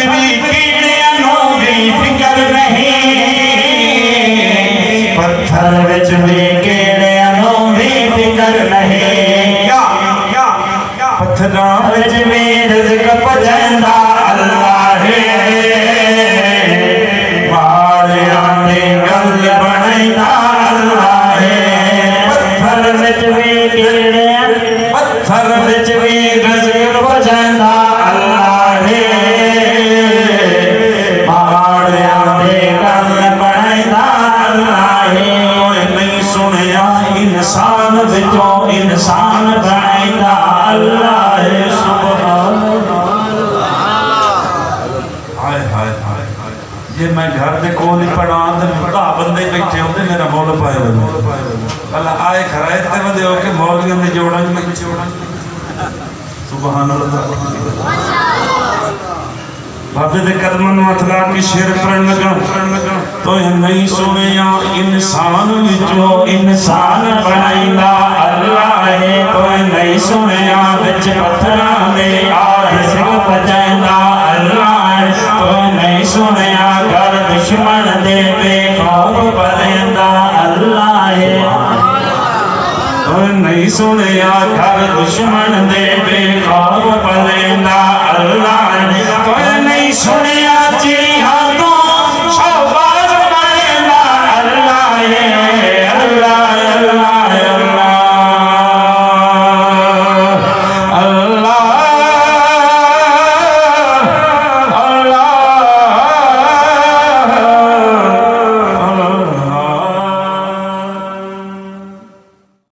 بھی کیڑیاں نو بھی فکر نہیں پتھر وچ بھی کیڑیاں نو بھی فکر نہیں پتھراں وچ بھی رزق پجیندا اللہ ہے ماریاں دے گل بنائندا اللہ ہے پتھر وچ بھی کیڑیاں پتھر وچ بھی رزق پجیندا اللہ ہے ماریاں دے گل بنائندا اللہ ہے نہیں سنیا انسان وچوں انسان بنائندا اللہ ہے سبحان یہ میں گھر دے کول ہی پڑھا تے بڑا بندے بیٹھے ہوندے میرا مول پائے ہوئے اللہ آئے کھرائے تے ودے ہو کے مولویوں دے جوڑاں میں سبحان اللہ بابے دے قدموں اتلا کی شعر پڑھن لگا تو نہیں سنیا انسان وچوں انسان بنائندا اللہ ہے تو نہیں سنیا وچ پتھراں دے رزق پجیندا اللہ ہے تو نہیں سنیا گھر دشمن دے بے خوف پلیندا اللہ ہے تو نہیں سنیا گھر دشمن دے بے خوف پلیندا اللہ ہے تو نہیں سنیا